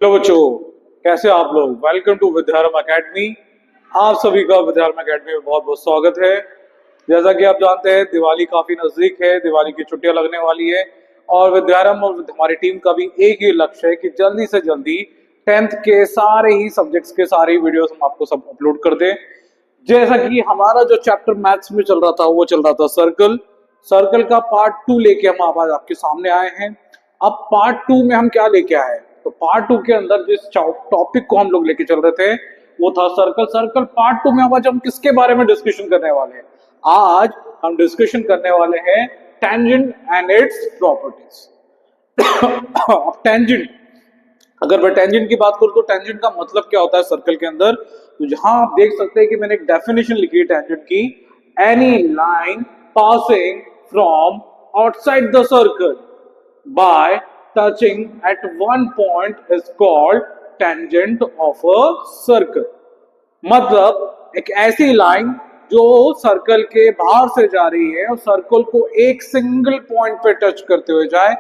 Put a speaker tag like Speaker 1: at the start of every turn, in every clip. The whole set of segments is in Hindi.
Speaker 1: हेलो बच्चों, कैसे हो आप लोग। Welcome to Vidyaram Academy. आप सभी का विद्यारम एकेडमी में बहुत बहुत स्वागत है। जैसा कि आप जानते हैं, दिवाली काफी नजदीक है, दिवाली की छुट्टियां लगने वाली है और विद्यारम और हमारी टीम का भी एक ही लक्ष्य है कि जल्दी से जल्दी 10th के सारे ही सब्जेक्ट्स के सारे ही वीडियोस हम आपको सब अपलोड कर दें। जैसा कि हमारा जो चैप्टर मैथ्स में चल रहा था वो चल रहा था सर्कल। सर्कल का पार्ट 2 लेके हम आज आपके सामने आए हैं। अब पार्ट 2 में हम क्या लेके आए, तो पार्ट 2 के अंदर जिस टॉपिक को हम लोग लेके चल रहे थे वो था सर्कल। सर्कल पार्ट 2 में आज हम किसके बारे में डिस्कशन करने वाले हैं? आज हम डिस्कशन करने वाले हैं टेंजेंट एंड इट्स प्रॉपर्टीज। अब टेंजेंट, अगर मैं टेंजेंट की बात करूं तो टेंजेंट का मतलब क्या होता है सर्कल के अंदर, तो जहां आप देख सकते हैं कि मैंने एक डेफिनेशन लिखी है टेंजेंट की। Any line passing from outside the circle by touching at one point is called tangent of a circle. मतलब एक ऐसी लाइन जो सर्कल के बाहर से जा रही है और सर्कल को एक सिंगल पॉइंट पे टच करते हुए जाए,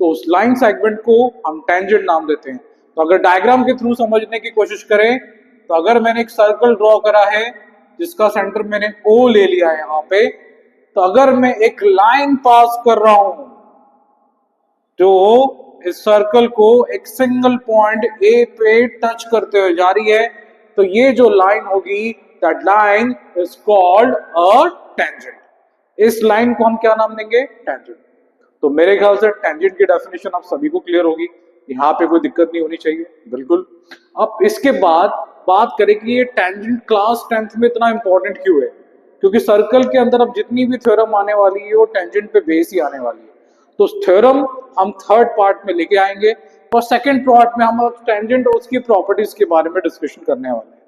Speaker 1: तो उस लाइन सेगमेंट को हम टेंजेंट नाम देते हैं। तो अगर डायग्राम के थ्रू समझने की कोशिश करें, तो अगर मैंने एक सर्कल ड्रॉ करा है जिसका सेंटर मैंने ओ ले लिया है यहां पे, तो अगर मैं एक लाइन पास कर रहा हूं जो इस सर्कल को एक सिंगल पॉइंट ए पे टच करते हुए जा रही है, तो ये जो लाइन होगी that line is called a tangent. इस लाइन को हम क्या नाम देंगे? टेंजेंट। तो मेरे ख्याल से टेंजेंट की डेफिनेशन आप सभी को क्लियर होगी, यहाँ पे कोई दिक्कत नहीं होनी चाहिए। बिल्कुल। अब इसके बाद बात करें कि ये टेंजेंट क्लास 10th में इतना इंपॉर्टेंट क्यों है, क्योंकि सर्कल के अंदर अब जितनी भी थ्योरम आने वाली है वो टेंजेंट पे बेस ही आने वाली है। तो थ्योरम हम थर्ड पार्ट में लेके आएंगे और सेकंड पार्ट में हम टेंजेंट और उसकी प्रॉपर्टीज के बारे में डिस्कशन करने वाले हैं।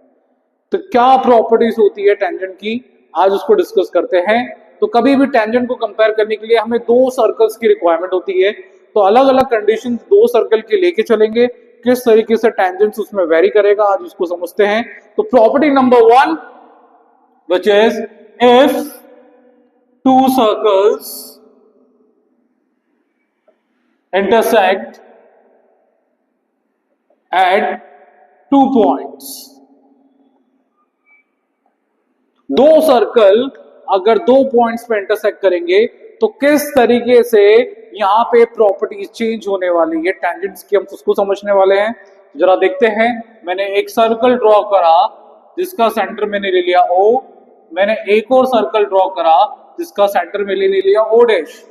Speaker 1: तो क्या प्रॉपर्टीज होती है टेंजेंट की, आज उसको डिस्कस करते हैं। तो कभी भी टेंजेंट को कंपेयर करने के लिए हमें दो सर्कल्स की रिक्वायरमेंट होती है, तो अलग अलग कंडीशन दो सर्कल के लेके चलेंगे, किस तरीके से टेंजेंट्स उसमें वेरी करेगा आज उसको समझते हैं। तो property number 1 which is if two circles intersect at 2 points, दो सर्कल अगर 2 पॉइंट्स पे इंटरसेक्ट करेंगे तो किस तरीके से यहां पे प्रॉपर्टीज चेंज होने वाली है टेंजेंट्स की, हम उसको समझने वाले हैं। जरा देखते हैं। मैंने एक सर्कल ड्रॉ करा जिसका सेंटर मैंने ले लिया O, मैंने एक और सर्कल ड्रॉ करा जिसका सेंटर मैंने ले लिया O डैश।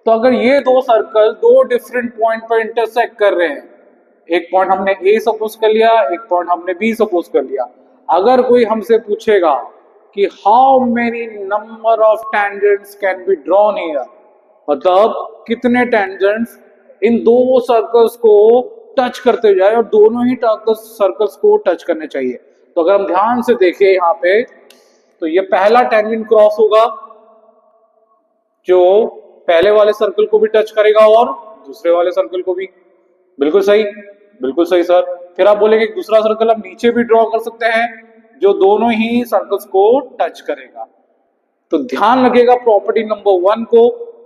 Speaker 1: तो अगर ये दो सर्कल दो डिफरेंट पॉइंट पर इंटरसेक्ट कर रहे हैं, एक पॉइंट हमने A सपोज कर लिया, एक पॉइंट हमने B सपोज कर लिया, अगर कोई हमसे पूछेगा कि how many number of tangents can be drawn here, मतलब कितने टेंजेंट्स इन दो सर्कल्स को टच करते जाए और दोनों ही सर्कल्स को टच करने चाहिए। तो अगर हम ध्यान से देखें यहाँ पे, तो ये पहला टेंजेंट क्रॉस होगा जो पहले वाले सर्कल को भी टच करेगा और दूसरे वाले सर्कल को भी। बिल्कुल सही, बिल्कुल सही सर। फिर आप बोलेंगे दूसरा सर्कल हम नीचे भी ड्रॉ कर सकते हैं जो दोनों ही सर्कल्स को टच करेगा। तो ध्यान रखिएगा प्रॉपर्टी नंबर 1 को,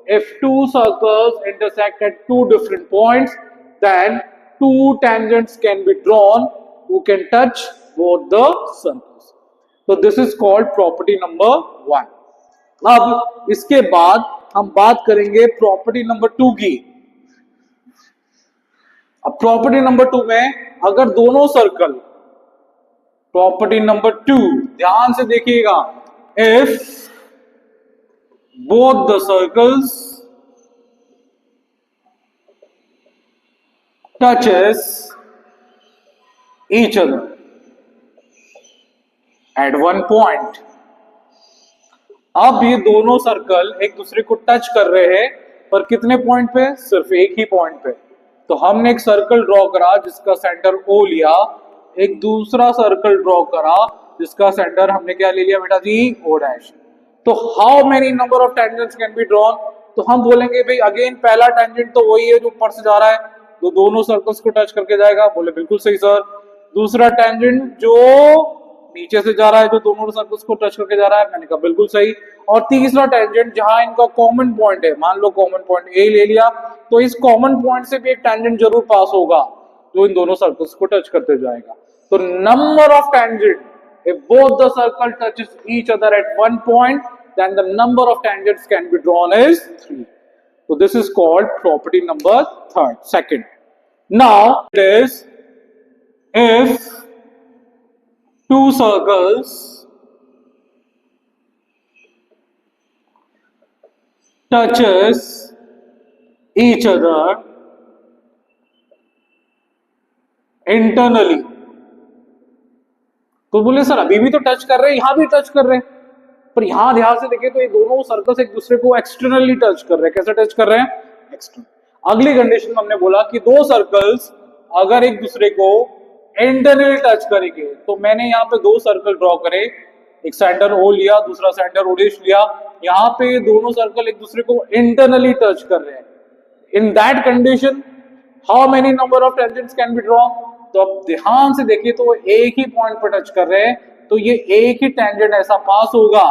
Speaker 1: if two circles intersect at 2 different points, then 2 tangents can be drawn who can touch both the circles. So this is called property number 1. अब इसके बाद हम बात करेंगे प्रॉपर्टी नंबर 2 की। अब प्रॉपर्टी नंबर 2 में अगर दोनों सर्कल, प्रॉपर्टी नंबर 2 ध्यान से देखिएगा, if both the circles touches each other at one point, अब ये दोनों सर्कल एक दूसरे को टच कर रहे हैं पर कितने पॉइंट पे? सिर्फ एक ही पॉइंट पे। तो हमने एक सर्कल ड्रॉ करा जिसका सेंटर O लिया, एक दूसरा सर्कल ड्रॉ करा जिसका सेंटर हमने क्या ले लिया बेटा जी? O dash. तो how many number of tangents can be drawn? तो हम बोलेंगे भाई अगेन पहला टेंजेंट तो वही है जो ऊपर से जा रहा है, तो दोनों सर्कल्स को टच करके जाएगा। बोले बिल्कुल सही सर। दूसरा टेंजेंट जो नीचे से जा रहा है जो दोनों सर्कल्स को टच करके जा रहा है, मैंने कहा बिल्कुल सही। और तीसरा टेंजेंट जहां इनका कॉमन पॉइंट है, मान लो कॉमन पॉइंट ए ले लिया, तो इस कॉमन पॉइंट से भी एक टेंजेंट जरूर पास होगा। जो इन दोनों सर्कल्स को टच करते जाएगा। तो number of tangent, if both the circle touches each other at one point, then the number of tangents can be drawn is 3. So this is called property number second. Now it is if two circles touches each other internally, तो बोले सर अभी भी तो टच कर रहे हैं, यहां भी टच कर रहे हैं, पर यहां ध्यान से देखिए तो ये दोनों सर्कल्स एक दूसरे को एक्सटर्नली टच कर रहे हैं। कैसे टच कर रहे हैं? एक्सटर्नल। अगली कंडीशन में हमने बोला कि दो सर्कल्स अगर एक दूसरे को इंटरनली टच करेंगे, तो मैंने यहाँ पे दो सर्कल ड्रॉ करे, एक सेंटर ओ लिया, दूसरा सेंटर ओ डैश लिया, यहाँ पे दोनों सर्कल एक दूसरे को इंटरनली टच कर रहे हैं। इन that condition how many number of tangents can B draw? तो अब ध्यान से देखिए तो एक ही पॉइंट पर टच कर रहे हैं, तो ये एक ही टेंजेंट ऐसा पास होगा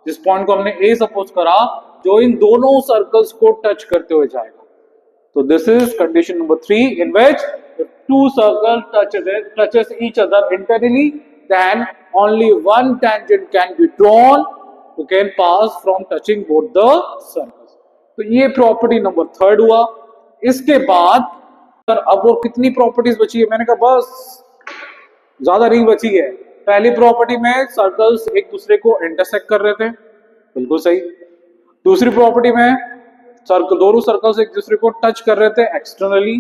Speaker 1: जिस पॉइंट को हमने ए सपोज करा, जो इन दोनों सर्कल्स को टच करते हुए जाएगा। तो this is condition number 3 in which two circle touches each other internally, then only one tangent can be drawn who can pass from touching both the circles. तो ये प्रॉपर्टी नंबर 3 हुआ। इसके बाद अब वो कितनी प्रॉपर्टीज बची है? मैंने कहा बस ज्यादा नहीं बची है। पहली प्रॉपर्टी में सर्कल्स एक दूसरे को इंटरसेक्ट कर रहे थे, बिल्कुल सही। दूसरी प्रॉपर्टी में दोनों सर्कल्स एक दूसरे को टच कर रहे थे एक्सटर्नली।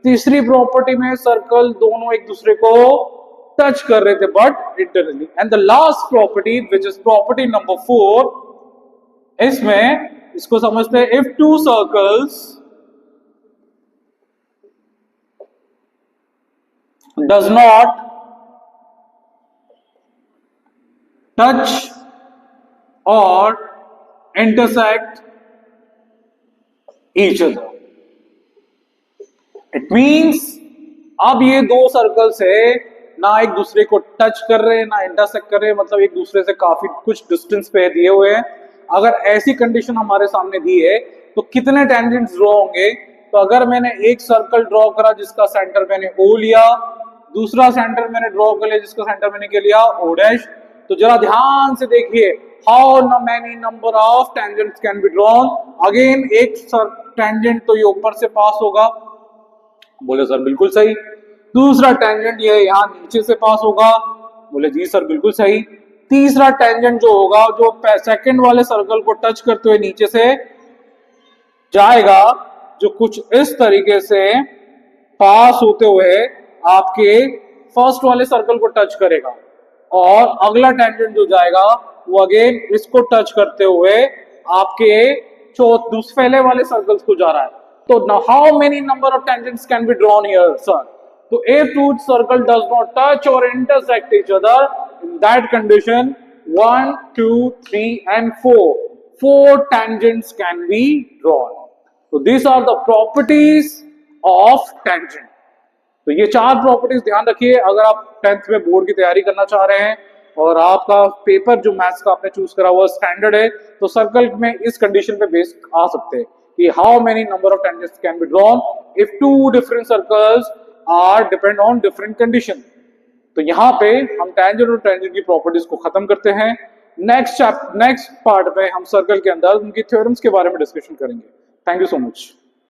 Speaker 1: तीसरी प्रॉपर्टी में सर्कल दोनों एक दूसरे को टच कर रहे थे but internally. And the last property which is property number 4, इसमें इसको समझते हैं if two circles does not touch or intersect each other. It means अब ये दो सर्कल्स है ना एक दूसरे को टच कर रहे हैं ना इंटरसेक्ट कर रहे हैं, मतलब एक दूसरे से काफी कुछ डिस्टेंस पे दिए हुए हैं। अगर ऐसी कंडीशन हमारे सामने दी है तो कितने टेंजेंट्स ड्रॉ होंगे? तो अगर मैंने एक सर्कल ड्रॉ करा जिसका सेंटर मैंने ओ लिया, दूसरा सेंटर मैंने ड्रॉ कर लिया जिसका सेंटर मैंने क्या लिया? ओ डैश, तो जरा ध्यान से देखिए how many number of tangents can be drawn. Again एक टेंजेंट तो ये ऊपर से पास होगा, बोले सर बिल्कुल सही। दूसरा टेंजेंट ये यहाँ नीचे से पास होगा, बोले जी सर बिल्कुल सही। तीसरा टेंजेंट जो होगा जो सेकंड वाले सर्कल को टच करते हुए नीचे से जाएगा, जो कुछ इस तरीके से पास होते हुए आपके फर्स्ट वाले सर्कल को टच करेगा, और अगला टेंजेंट जो जाएगा वो अगेन इसको टच करते हुए आपके पहले वाले सर्कल्स को जा रहा है। तो how many number of tangents can be drawn here sir? तो if two circle does not touch और intersect each other, in that condition 1 2 3 and 4 tangents can be drawn. तो this are the properties of tangent. तो ये 4 प्रॉपर्टीज ध्यान रखिए। अगर आप 10th में बोर्ड की तैयारी करना चाह रहे हैं और आपका पेपर जो मैथ्स का आपने चूज करा हुआ स्टैंडर्ड है, तो सर्कल में इस कंडीशन पे बेस आ सकते हैं कि how many number of tangents can be drawn if two different circles are depend on different condition. तो यहाँ पे हम टेंजेंट और टेंजेंट की प्रॉपर्टीज को खत्म करते हैं। नेक्स्ट पार्ट में हम सर्कल के अंदर उनकी थ्योरम्स के बारे में डिस्कशन करेंगे। Thank you so much.